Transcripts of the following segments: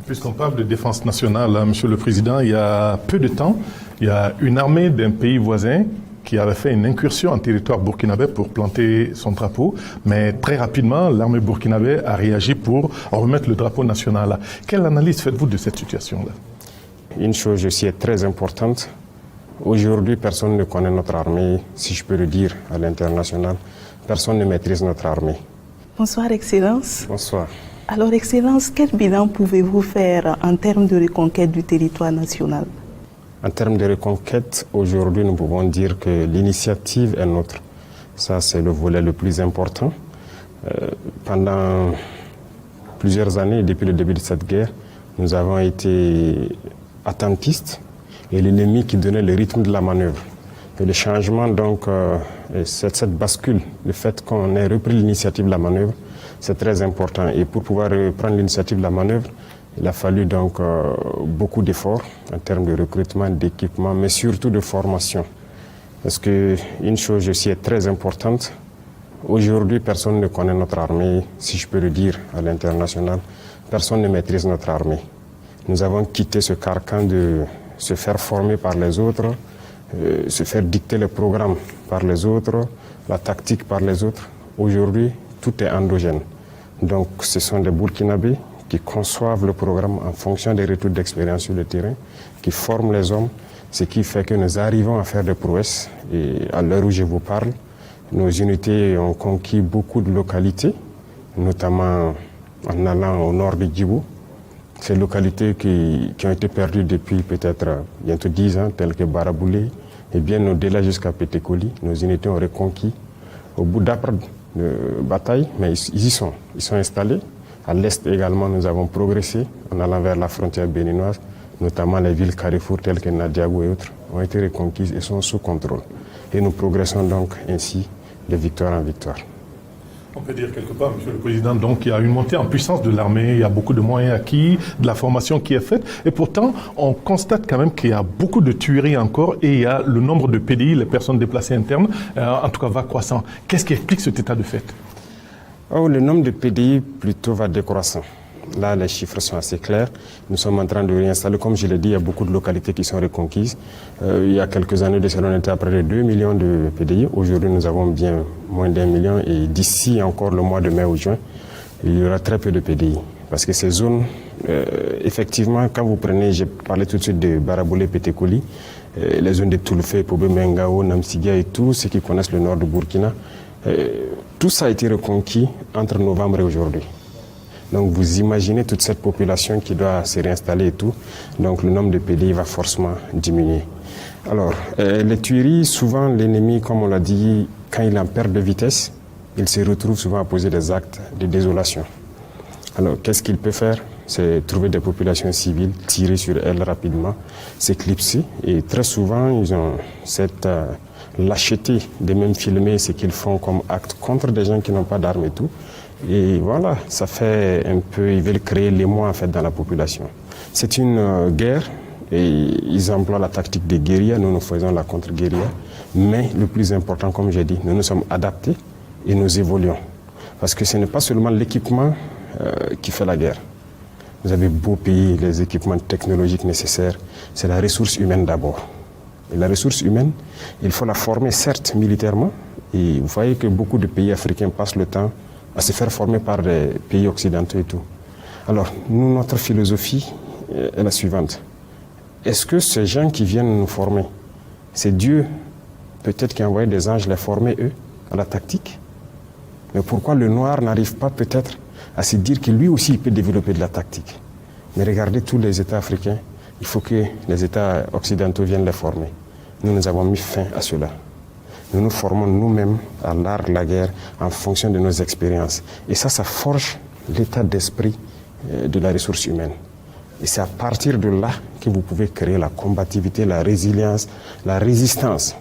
Puisqu'on parle de défense nationale, hein, Monsieur le Président, il y a peu de temps, il y a une armée d'un pays voisin qui avait fait une incursion en territoire burkinabé pour planter son drapeau, mais très rapidement, l'armée burkinabé a réagi pour remettre le drapeau national. Quelle analyse faites-vous de cette situation-là? Une chose aussi est très importante. Aujourd'hui, personne ne connaît notre armée, si je peux le dire, à l'international. Personne ne maîtrise notre armée. Bonsoir, Excellence. Bonsoir. Alors, Excellence, quel bilan pouvez-vous faire en termes de reconquête du territoire national? En termes de reconquête, aujourd'hui, nous pouvons dire que l'initiative est nôtre. Ça, c'est le volet le plus important. Pendant plusieurs années, depuis le début de cette guerre, nous avons été attentistes et l'ennemi qui donnait le rythme de la manœuvre. Et le changement, donc, cette bascule, le fait qu'on ait repris l'initiative de la manœuvre, c'est très important. Et pour pouvoir reprendre l'initiative de la manœuvre, il a fallu donc beaucoup d'efforts en termes de recrutement, d'équipement, mais surtout de formation. Parce qu'une chose aussi est très importante. Aujourd'hui, personne ne connaît notre armée, si je peux le dire, à l'international. Personne ne maîtrise notre armée. Nous avons quitté ce carcan de se faire former par les autres, se faire dicter le programme par les autres, la tactique par les autres. Aujourd'hui, tout est endogène. Donc, ce sont des Burkinabés qui conçoivent le programme en fonction des retours d'expérience sur le terrain, qui forment les hommes, ce qui fait que nous arrivons à faire des prouesses. Et à l'heure où je vous parle, nos unités ont conquis beaucoup de localités, notamment en allant au nord de Djibou. Ces localités qui ont été perdues depuis peut-être bientôt 10 ans, telles que Baraboulé, et bien au-delà jusqu'à Pétékoli, nos unités ont reconquis au bout d'après de bataille, mais ils y sont. Ils sont installés. À l'est également, nous avons progressé en allant vers la frontière béninoise, notamment les villes carrefour telles que Nadiago et autres ont été reconquises et sont sous contrôle. Et nous progressons donc ainsi de victoire en victoire. On peut dire quelque part, Monsieur le Président, donc il y a une montée en puissance de l'armée, il y a beaucoup de moyens acquis, de la formation qui est faite, et pourtant on constate quand même qu'il y a beaucoup de tueries encore, et il y a le nombre de PDI, les personnes déplacées internes, en tout cas va croissant. Qu'est-ce qui explique cet état de fait? Le nombre de PDI plutôt va décroissant. Là, les chiffres sont assez clairs. Nous sommes en train de réinstaller. Comme je l'ai dit, il y a beaucoup de localités qui sont reconquises. Il y a quelques années de cela, on était à près de 2 millions de PDI. Aujourd'hui, nous avons bien moins d'1 million. Et d'ici encore le mois de mai ou juin, il y aura très peu de PDI. Parce que ces zones, effectivement, quand vous prenez, j'ai parlé tout de suite de Baraboulé, Pétékoli, les zones de Toulfé, Pobé, Mengao, Namsigia et tous ceux qui connaissent le nord du Burkina, tout ça a été reconquis entre novembre et aujourd'hui. Donc vous imaginez toute cette population qui doit se réinstaller et tout. Donc le nombre de PDI va forcément diminuer. Alors, les tueries, souvent l'ennemi, comme on l'a dit, quand il est en perte de vitesse, il se retrouve souvent à poser des actes de désolation. Alors qu'est-ce qu'il peut faire? C'est trouver des populations civiles, tirer sur elles rapidement, s'éclipser. Et très souvent, ils ont cette lâcheté de même filmer ce qu'ils font comme acte contre des gens qui n'ont pas d'armes et tout. Et voilà, ça fait un peu, ils veulent créer l'émoi en fait dans la population. C'est une guerre et ils emploient la tactique des guérillas, nous faisons la contre-guérilla. Mais le plus important, comme j'ai dit, nous nous sommes adaptés et nous évoluons. Parce que ce n'est pas seulement l'équipement qui fait la guerre. Vous avez beau payer les équipements technologiques nécessaires, c'est la ressource humaine d'abord. Et la ressource humaine, il faut la former certes militairement. Et vous voyez que beaucoup de pays africains passent le temps à se faire former par des pays occidentaux et tout. Alors, nous, notre philosophie est la suivante. Est-ce que ces gens qui viennent nous former, c'est Dieu peut-être qui a envoyé des anges les former, eux, à la tactique? Mais pourquoi le noir n'arrive pas peut-être à se dire que lui aussi il peut développer de la tactique? Mais regardez tous les États africains, il faut que les États occidentaux viennent les former. Nous avons mis fin à cela. Nous nous formons nous-mêmes à l'art de la guerre en fonction de nos expériences. Et ça forge l'état d'esprit de la ressource humaine. Et c'est à partir de là que vous pouvez créer la combativité, la résilience, la résistance.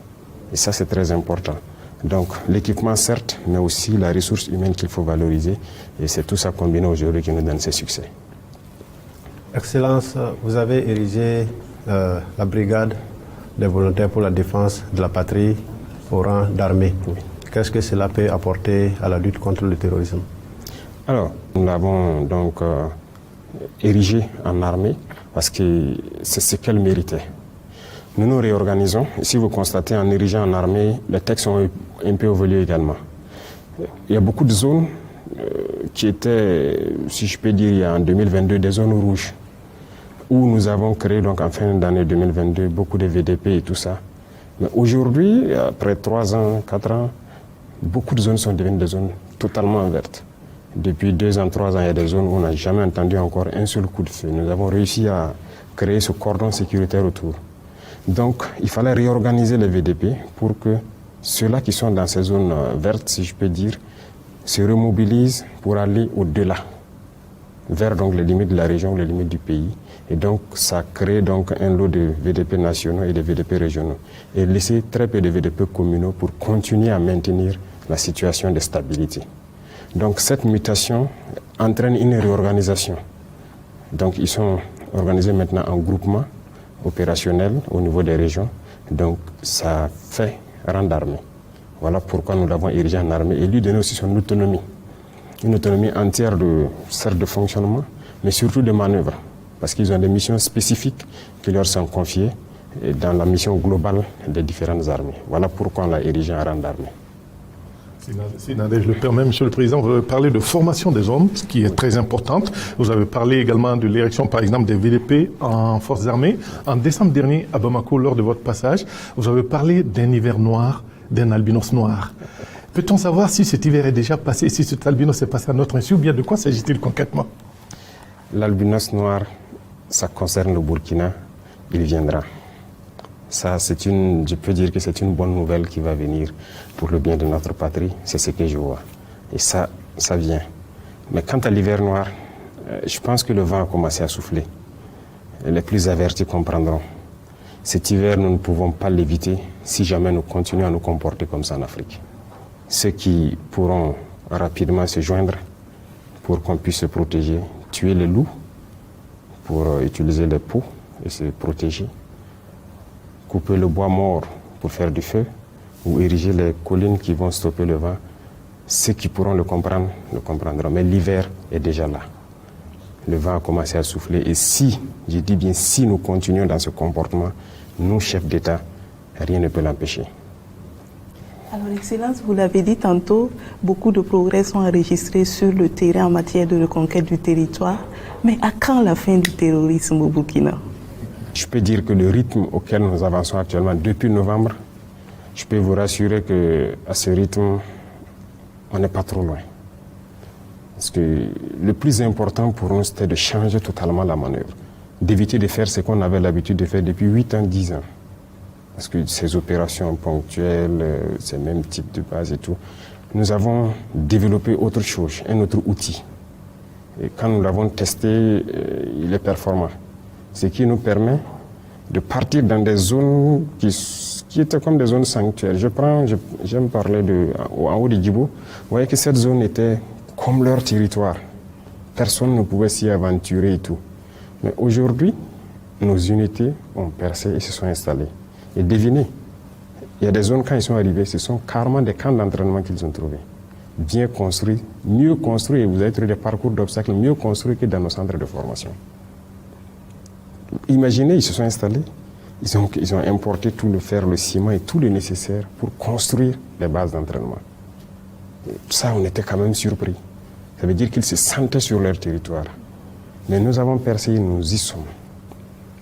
Et ça, c'est très important. Donc, l'équipement, certes, mais aussi la ressource humaine qu'il faut valoriser. Et c'est tout ça combiné aujourd'hui qui nous donne ces succès. Excellence, vous avez érigé la brigade des volontaires pour la défense de la patrie au rang d'armée. Oui. Qu'est-ce que cela peut apporter à la lutte contre le terrorisme? Alors, nous l'avons donc érigée en armée parce que c'est ce qu'elle méritait. Nous nous réorganisons. Et si vous constatez, en érigeant en armée, les textes ont un peu évolué également. Il y a beaucoup de zones qui étaient, si je peux dire, en 2022, des zones rouges, où nous avons créé, donc en fin d'année 2022, beaucoup de VDP et tout ça. Mais aujourd'hui, après 3 ans, 4 ans, beaucoup de zones sont devenues des zones totalement vertes. Depuis 2 ans, 3 ans, il y a des zones où on n'a jamais entendu encore un seul coup de feu. Nous avons réussi à créer ce cordon sécuritaire autour. Donc, il fallait réorganiser les VDP pour que ceux-là qui sont dans ces zones vertes, si je peux dire, se remobilisent pour aller au-delà, vers donc les limites de la région, les limites du pays. Et donc, ça crée donc un lot de VDP nationaux et de VDP régionaux. Et laisser très peu de VDP communaux pour continuer à maintenir la situation de stabilité. Donc, cette mutation entraîne une réorganisation. Donc, ils sont organisés maintenant en groupement opérationnel au niveau des régions. Donc, ça fait rang d'armée. Voilà pourquoi nous l'avons érigé en armée et lui donner aussi son autonomie. Une autonomie entière certes de fonctionnement, mais surtout de manœuvre. Parce qu'ils ont des missions spécifiques qui leur sont confiées dans la mission globale des différentes armées. Voilà pourquoi on l'a érigé en rang d'armée. Si Nadège le permet, Monsieur le Président, vous avez parlé de formation des hommes, ce qui est très importante. Vous avez parlé également de l'érection, par exemple, des VDP en forces armées. En décembre dernier, à Bamako, lors de votre passage, vous avez parlé d'un hiver noir, d'un albinos noir. Peut-on savoir si cet hiver est déjà passé, si cet albinos est passé à notre insu, ou bien de quoi s'agit-il concrètement? L'albinos noir, ça concerne le Burkina, il viendra. Ça, je peux dire que c'est une bonne nouvelle qui va venir pour le bien de notre patrie. C'est ce que je vois. Et ça vient. Mais quant à l'hiver noir, je pense que le vent a commencé à souffler. Les plus avertis comprendront. Cet hiver, nous ne pouvons pas l'éviter si jamais nous continuons à nous comporter comme ça en Afrique. Ceux qui pourront rapidement se joindre pour qu'on puisse se protéger, tuer les loups pour utiliser les peaux et se protéger, couper le bois mort pour faire du feu ou ériger les collines qui vont stopper le vent. Ceux qui pourront le comprendre, le comprendront. Mais l'hiver est déjà là. Le vent a commencé à souffler. Et si, je dis bien si nous continuons dans ce comportement, nous, chefs d'État, rien ne peut l'empêcher. Alors, Excellence, vous l'avez dit tantôt, beaucoup de progrès sont enregistrés sur le terrain en matière de reconquête du territoire. Mais à quand la fin du terrorisme au Burkina? Je peux dire que le rythme auquel nous avançons actuellement depuis novembre, je peux vous rassurer qu'à ce rythme, on n'est pas trop loin. Parce que le plus important pour nous, c'était de changer totalement la manœuvre, d'éviter de faire ce qu'on avait l'habitude de faire depuis 8 ans, 10 ans. Parce que ces opérations ponctuelles, ces mêmes types de bases et tout, nous avons développé autre chose, un autre outil. Et quand nous l'avons testé, il est performant. Ce qui nous permet de partir dans des zones qui étaient comme des zones sanctuaires. J'aime parler en haut de Djibo. Vous voyez que cette zone était comme leur territoire. Personne ne pouvait s'y aventurer et tout. Mais aujourd'hui, nos unités ont percé et se sont installées. Et devinez, il y a des zones, quand ils sont arrivés, ce sont carrément des camps d'entraînement qu'ils ont trouvés. Bien construits, mieux construits, et vous avez trouvé des parcours d'obstacles mieux construits que dans nos centres de formation. Imaginez, ils se sont installés, ils ont importé tout le fer, le ciment et tout le nécessaire pour construire les bases d'entraînement. Ça, on était quand même surpris. Ça veut dire qu'ils se sentaient sur leur territoire. Mais nous avons percé, nous y sommes.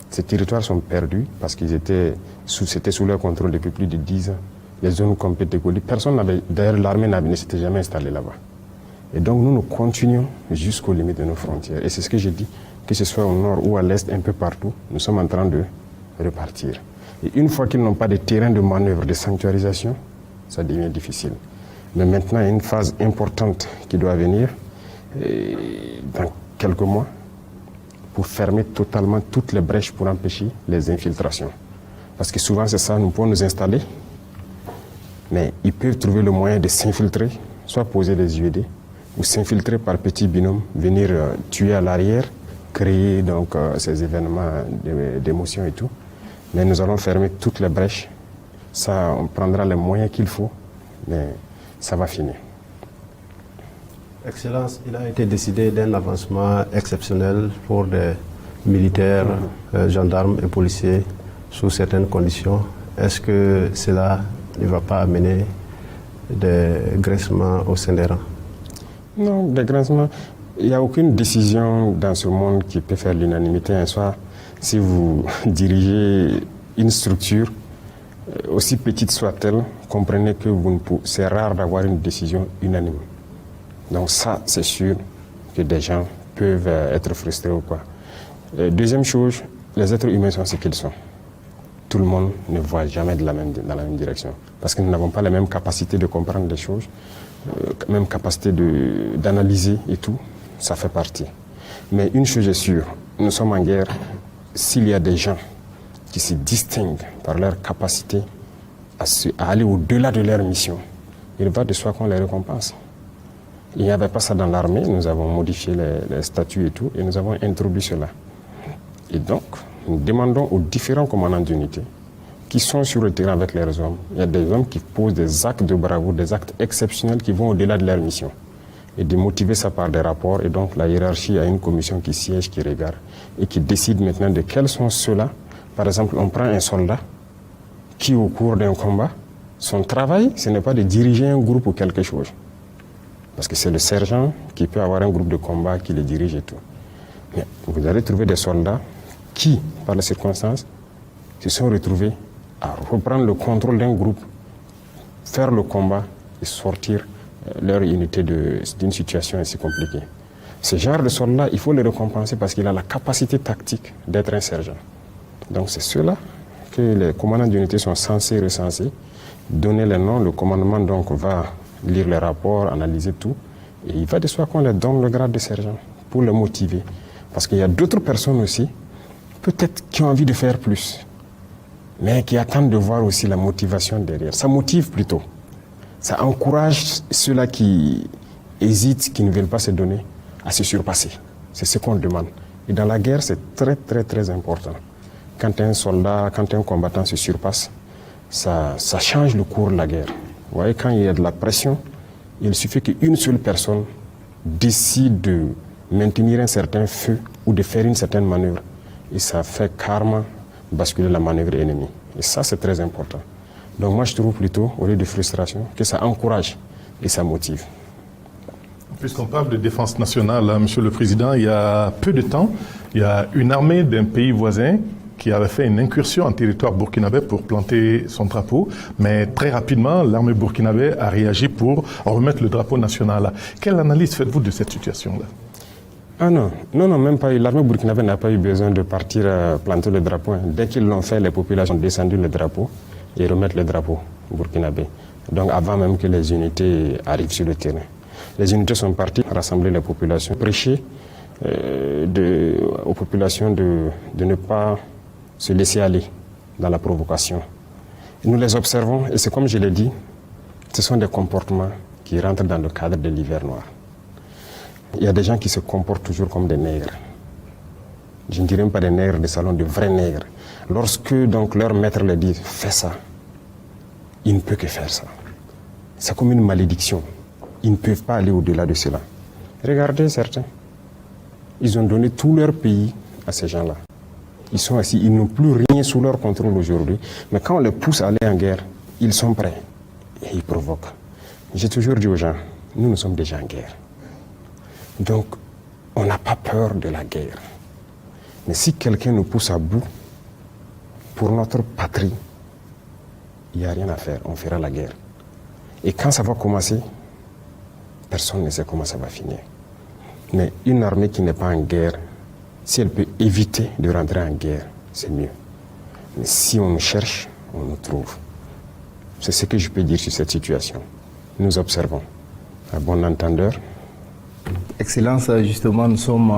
Ces territoires sont perdus parce qu'ils étaient sous leur contrôle depuis plus de 10 ans. Les zones complètes décolies. Personne n'avait, d'ailleurs l'armée ne s'était jamais installée là-bas. Et donc nous continuons jusqu'aux limites de nos frontières. Et c'est ce que j'ai dit, que ce soit au nord ou à l'est, un peu partout, nous sommes en train de repartir. Et une fois qu'ils n'ont pas de terrain de manœuvre, de sanctuarisation, ça devient difficile. Mais maintenant, il y a une phase importante qui doit venir dans quelques mois pour fermer totalement toutes les brèches pour empêcher les infiltrations. Parce que souvent, c'est ça, nous pouvons nous installer, mais ils peuvent trouver le moyen de s'infiltrer, soit poser des UED, ou s'infiltrer par petits binômes, venir tuer à l'arrière, créer donc ces événements d'émotion et tout. Mais nous allons fermer toutes les brèches. Ça, on prendra les moyens qu'il faut, mais ça va finir. Excellence, il a été décidé d'un avancement exceptionnel pour des militaires, gendarmes et policiers sous certaines conditions. Est-ce que cela ne va pas amener des graissements au sein des rangs? Non, des graissements. Il n'y a aucune décision dans ce monde qui peut faire l'unanimité. Un soir, si vous dirigez une structure, aussi petite soit-elle, comprenez que c'est rare d'avoir une décision unanime. Donc ça, c'est sûr que des gens peuvent être frustrés ou quoi. Deuxième chose, les êtres humains sont ce qu'ils sont. Tout le monde ne voit jamais dans la même direction. Parce que nous n'avons pas la même capacité de comprendre les choses, même capacité d'analyser et tout. Ça fait partie. Mais une chose est sûre, nous sommes en guerre. S'il y a des gens qui se distinguent par leur capacité à aller au-delà de leur mission, il va de soi qu'on les récompense. Il n'y avait pas ça dans l'armée, nous avons modifié les statuts et tout, et nous avons introduit cela. Et donc, nous demandons aux différents commandants d'unité qui sont sur le terrain avec leurs hommes. Il y a des hommes qui posent des actes de bravoure, des actes exceptionnels qui vont au-delà de leur mission. Et de motiver ça par des rapports. Et donc, la hiérarchie a une commission qui siège, qui regarde, et qui décide maintenant de quels sont ceux-là. Par exemple, on prend un soldat qui, au cours d'un combat, son travail, ce n'est pas de diriger un groupe ou quelque chose. Parce que c'est le sergent qui peut avoir un groupe de combat qui le dirige et tout. Mais vous allez trouver des soldats qui, par les circonstances, se sont retrouvés à reprendre le contrôle d'un groupe, faire le combat et sortir leur unité d'une situation ainsi compliquée. Ce genre de soldat, il faut le récompenser parce qu'il a la capacité tactique d'être un sergent. Donc c'est ceux-là que les commandants d'unité sont censés recenser, donner les noms, le commandement donc va lire les rapports, analyser tout, et il va de soi qu'on leur donne le grade de sergent pour les motiver. Parce qu'il y a d'autres personnes aussi, peut-être qui ont envie de faire plus, mais qui attendent de voir aussi la motivation derrière. Ça motive plutôt. Ça encourage ceux-là qui hésitent, qui ne veulent pas se donner, à se surpasser. C'est ce qu'on demande. Et dans la guerre, c'est très, très, très important. Quand un soldat, quand un combattant se surpasse, ça change le cours de la guerre. Vous voyez, quand il y a de la pression, il suffit qu'une seule personne décide de maintenir un certain feu ou de faire une certaine manœuvre. Et ça fait carrément basculer la manœuvre ennemie. Et ça, c'est très important. Donc moi, je trouve plutôt, au lieu de frustration, que ça encourage et ça motive. Puisqu'on parle de défense nationale, hein, Monsieur le Président, il y a peu de temps, il y a une armée d'un pays voisin qui avait fait une incursion en territoire burkinabé pour planter son drapeau, mais très rapidement, l'armée burkinabé a réagi pour remettre le drapeau national. Quelle analyse faites-vous de cette situation-là? Ah non, même pas. L'armée burkinabé n'a pas eu besoin de partir planter le drapeau. Dès qu'ils l'ont fait, les populations ont descendu le drapeau et remettre le drapeau burkinabé. Donc avant même que les unités arrivent sur le terrain. Les unités sont parties rassembler les populations, prêcher aux populations de ne pas se laisser aller dans la provocation. Nous les observons et c'est comme je l'ai dit, ce sont des comportements qui rentrent dans le cadre de l'hiver noir. Il y a des gens qui se comportent toujours comme des nègres. Je ne dirais même pas des nègres de salon, de vrais nègres. Lorsque donc leur maître leur dit « fais ça », il ne peut que faire ça. C'est comme une malédiction. Ils ne peuvent pas aller au-delà de cela. Regardez certains. Ils ont donné tout leur pays à ces gens-là. Ils sont assis, ils n'ont plus rien sous leur contrôle aujourd'hui. Mais quand on les pousse à aller en guerre, ils sont prêts. Et ils provoquent. J'ai toujours dit aux gens, nous sommes déjà en guerre. Donc, on n'a pas peur de la guerre. Mais si quelqu'un nous pousse à bout, pour notre patrie, il n'y a rien à faire, on fera la guerre. Et quand ça va commencer, personne ne sait comment ça va finir. Mais une armée qui n'est pas en guerre, si elle peut éviter de rentrer en guerre, c'est mieux. Mais si on nous cherche, on nous trouve. C'est ce que je peux dire sur cette situation. Nous observons. À bon entendeur. Excellence, justement, nous sommes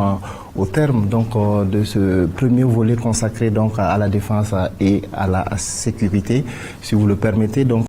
au terme donc, de ce premier volet consacré donc, à la défense et à la sécurité. Si vous le permettez, donc,